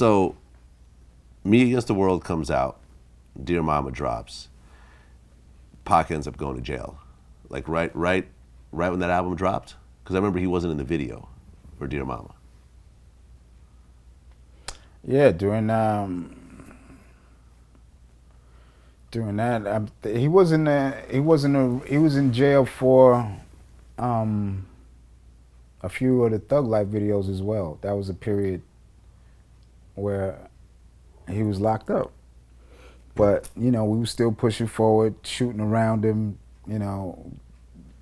So, Me Against the World comes out, Dear Mama drops, Pac ends up going to jail. Like right when that album dropped, because I remember he wasn't in the video for Dear Mama. Yeah, during that, he was in jail for a few of the Thug Life videos as well. That was a period where he was locked up. But, we were still pushing forward, shooting around him,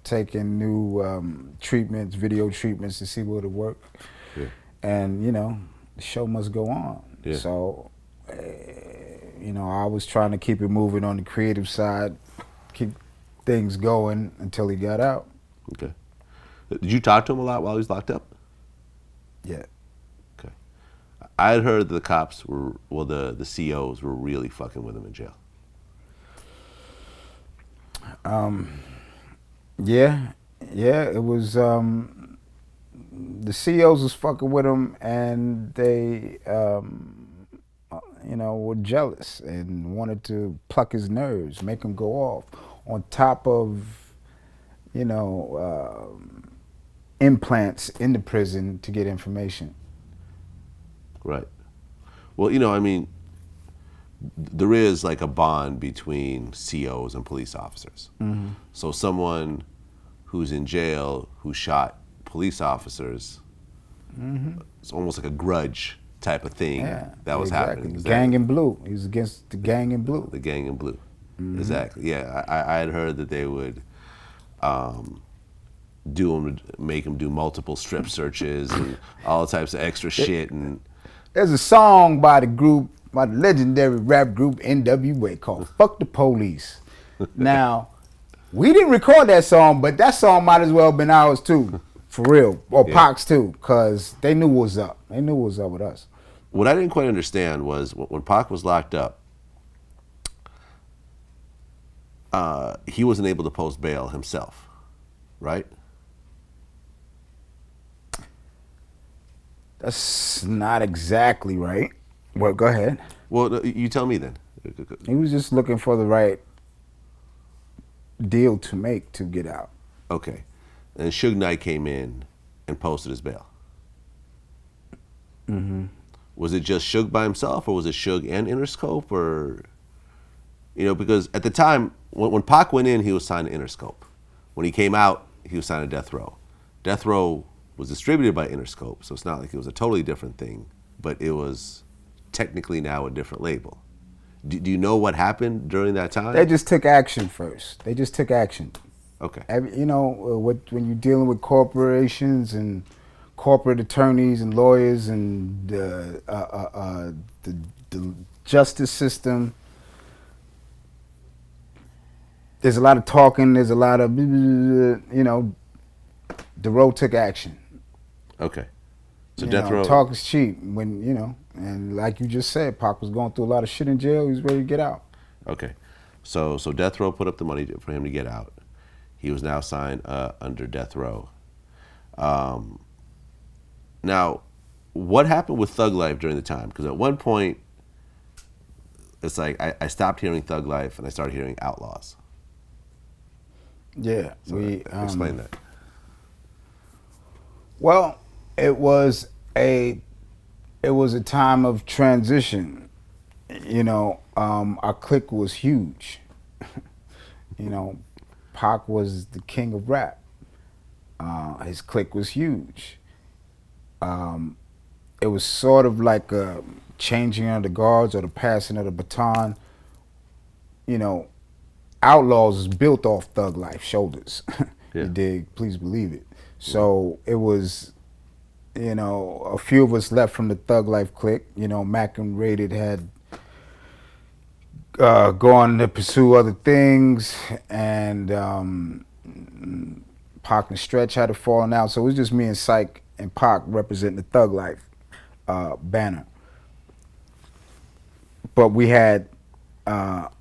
taking new treatments, video treatments to see what would work. Yeah. And, the show must go on. Yeah. So, I was trying to keep it moving on the creative side, keep things going until he got out. Okay. Did you talk to him a lot while he was locked up? Yeah. Okay. I had heard that the cops were, the COs were really fucking with him in jail. Yeah, it was, the COs was fucking with him, and they, were jealous and wanted to pluck his nerves, make him go off, on top of, implants in the prison to get information. Right. Well, there is like a bond between COs and police officers. Mm-hmm. So someone who's in jail who shot police officers, Mm-hmm. it's almost like a grudge type of thing that was happening. The gang in blue. He was against the gang in blue. The gang in blue. Mm-hmm. Exactly. Yeah, I had heard that they would make him do multiple strip searches and all types of extra shit. And there's a song by the legendary rap group N.W.A called "Fuck the Police." Now, we didn't record that song, but that song might as well have been ours too, for real, or Pac's too, because they knew what was up. They knew what was up with us. What I didn't quite understand was when Pac was locked up, he wasn't able to post bail himself, right? That's not exactly right. Well, go ahead. Well, you tell me then. He was just looking for the right deal to make to get out. Okay. And Suge Knight came in and posted his bail. Mm-hmm. Was it just Suge by himself, or was it Suge and Interscope, or, because at the time, when Pac went in, he was signed to Interscope. When he came out, he was signed to Death Row. Death Row was distributed by Interscope, so it's not like it was a totally different thing, but it was technically now a different label. Do you know what happened during that time? They just took action first. They just took action. Okay. When you're dealing with corporations and corporate attorneys and lawyers and the justice system, there's a lot of talking. There's a lot of, the road took action. Okay. So Death Row. Talk is cheap when, and like you just said, Pac was going through a lot of shit in jail. He was ready to get out. Okay. So Death Row put up the money for him to get out. He was now signed under Death Row. Now, what happened with Thug Life during the time? Because at one point, it's like I stopped hearing Thug Life and I started hearing Outlawz. Yeah. So explain that. Well, it was a time of transition. Our clique was huge. Pac was the king of rap. His clique was huge. It was sort of like a changing of the guards or the passing of the baton. Outlawz is built off Thug Life shoulders. Yeah. You dig? Please believe it. So it was, a few of us left from the Thug Life clique. Mac and Rated had gone to pursue other things, and Pac and Stretch had to fallen out. So it was just me and Syke and Pac representing the Thug Life banner. But we had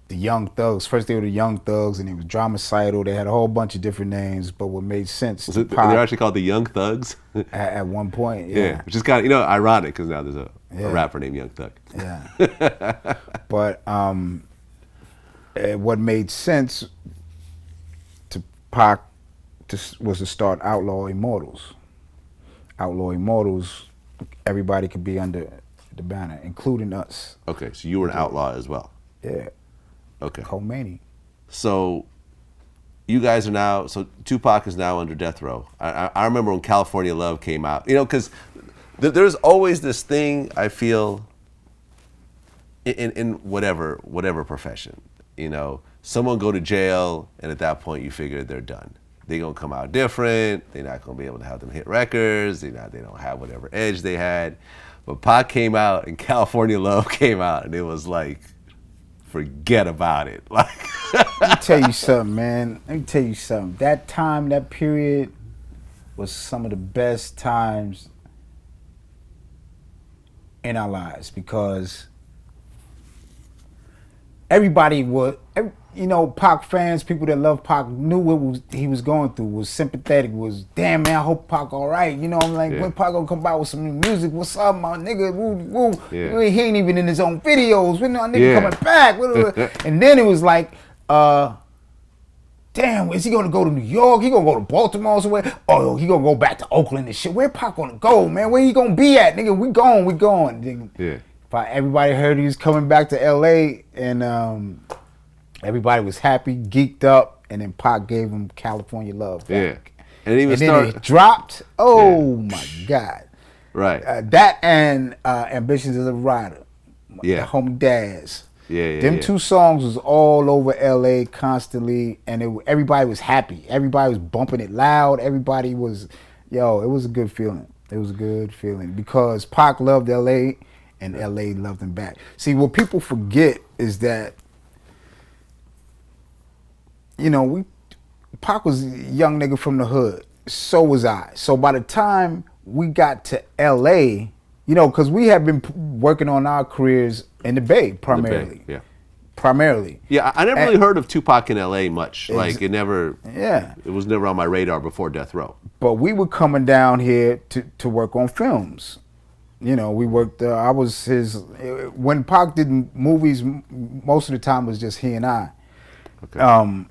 the Young Thugs. First they were the Young Thugs, and it was Dramacidal. They had a whole bunch of different names, but what made sense to Pac, they're actually called the Young Thugs? at one point, yeah. Which is kind of, ironic, because now there's a rapper named Young Thug. Yeah. But what made sense to Pac was to start Outlaw Immortals. Outlaw Immortals, everybody could be under the banner, including us. Okay, so you were an outlaw as well. Yeah. Okay. Co-mania. So you guys are now, so Tupac is now under death row. I remember when California Love came out, because there's always this thing, I feel, in whatever profession, someone go to jail, and at that point you figure they're done. They're gonna come out different. They're not gonna be able to have them hit records. They don't have whatever edge they had. But Pac came out and California Love came out, and it was like, forget about it. Like, let me tell you something, man. Let me tell you something. That time, that period, was some of the best times in our lives, because everybody would, Pac fans, people that love Pac, knew what he was going through, was sympathetic, was, damn, man, I hope Pac all right. I'm like, when Pac gonna come out with some new music? What's up, my nigga? Woo, woo. Yeah. He ain't even in his own videos. When our nigga coming back? And then it was like, damn, is he gonna go to New York? He gonna go to Baltimore somewhere? Oh, he gonna go back to Oakland and shit. Where Pac gonna go, man? Where he gonna be at, nigga? We going. Nigga. Yeah. Everybody heard he was coming back to L.A. and everybody was happy, geeked up, and then Pac gave him California Love back. Yeah. And then it dropped. Oh my God. Right. That and Ambitions as a Rider. Yeah. The homie Daz. Yeah. Them two songs was all over LA constantly, and everybody was happy. Everybody was bumping it loud. Everybody was, it was a good feeling. It was a good feeling because Pac loved LA and LA loved him back. See, what people forget is that, Pac was a young nigga from the hood. So was I. So by the time we got to LA, because we had been working on our careers in the Bay primarily. Yeah. Primarily. Yeah, I never really heard of Tupac in LA much. Like it was never on my radar before Death Row. But we were coming down here to work on films. We worked, I was his, when Pac did movies, most of the time was just he and I. Okay.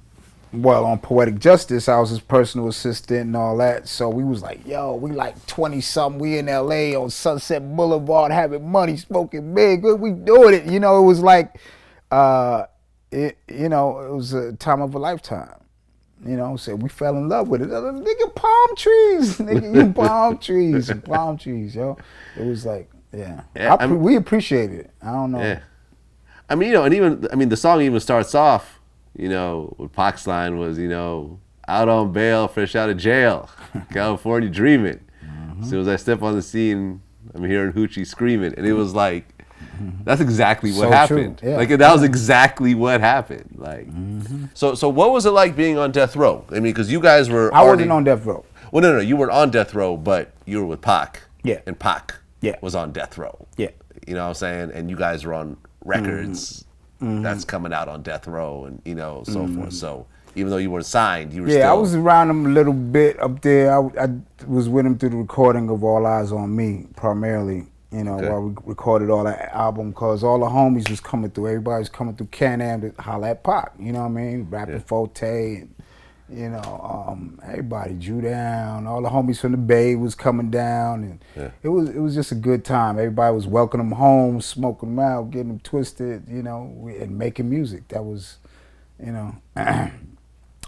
Well, on Poetic Justice, I was his personal assistant and all that. So we was like, we like 20-something. We in L.A. on Sunset Boulevard having money, smoking big. We doing it. It was like, it was a time of a lifetime. So we fell in love with it. Nigga, palm trees. Nigga, you palm trees, yo. It was like, we appreciate it. I don't know. Yeah. And even, the song even starts off, with Pac's line was, out on bail, fresh out of jail, California dreaming. Mm-hmm. As soon as I step on the scene, I'm hearing Hoochie screaming. And it was like, that's exactly what happened. Yeah. Like, that was exactly what happened. Like, so what was it like being on death row? Because you guys were I wasn't on death row. Well, no, you were on death row, but you were with Pac. Yeah. And Pac was on death row. Yeah. You know what I'm saying? And you guys were on records. That's coming out on death row and so forth. So even though you weren't signed, you were still. I was around him a little bit up there. I was with him through the recording of All Eyes on Me primarily. While we recorded all that album, cause all the homies was coming through. Everybody was coming through Can-Am to holler at Pac. You know what I mean? Rapping Forte and everybody, Drew Down, all the homies from the Bay was coming down, and it was just a good time. Everybody was welcoming them home, smoking them out, getting them twisted, and making music. That was, it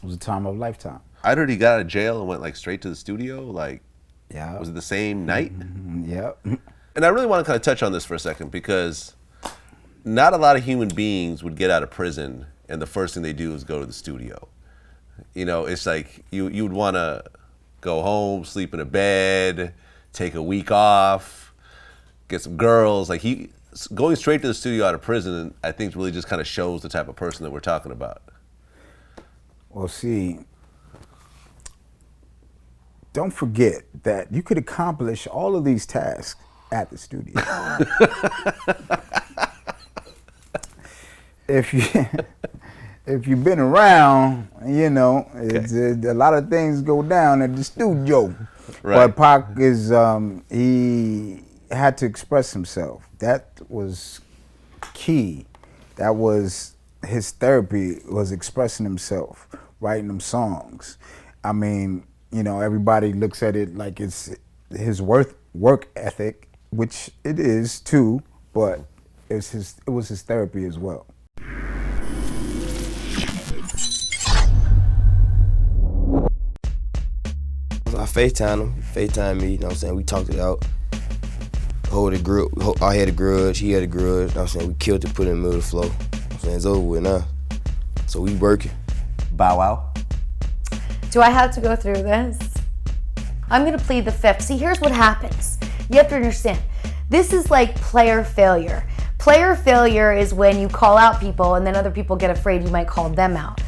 was a time of a lifetime. I heard he got out of jail and went straight to the studio. Was it the same night? Yep. And I really want to kind of touch on this for a second because not a lot of human beings would get out of prison and the first thing they do is go to the studio. It's like you would want to go home, sleep in a bed, take a week off, get some girls. Like going straight to the studio out of prison, I think really just kind of shows the type of person that we're talking about. Well, see, don't forget that you could accomplish all of these tasks at the studio. if you if you've been around, you know, a lot of things go down at the studio. Right. But Pac is he had to express himself. That was key. That was his therapy, was expressing himself, writing them songs. I mean, you know, everybody looks at it like it's his work ethic, which it is too, but it was his therapy as well. I FaceTimed him, FaceTimed me, you know what I'm saying? We talked it out. I had a grudge, he had a grudge, you know what I'm saying? We killed it, put it in the middle of the flow. You know what I'm saying? It's over with now. So we working. Bow Wow. Do I have to go through this? I'm gonna plead the fifth. See, here's what happens. You have to understand. This is like player failure. Player failure is when you call out people and then other people get afraid you might call them out.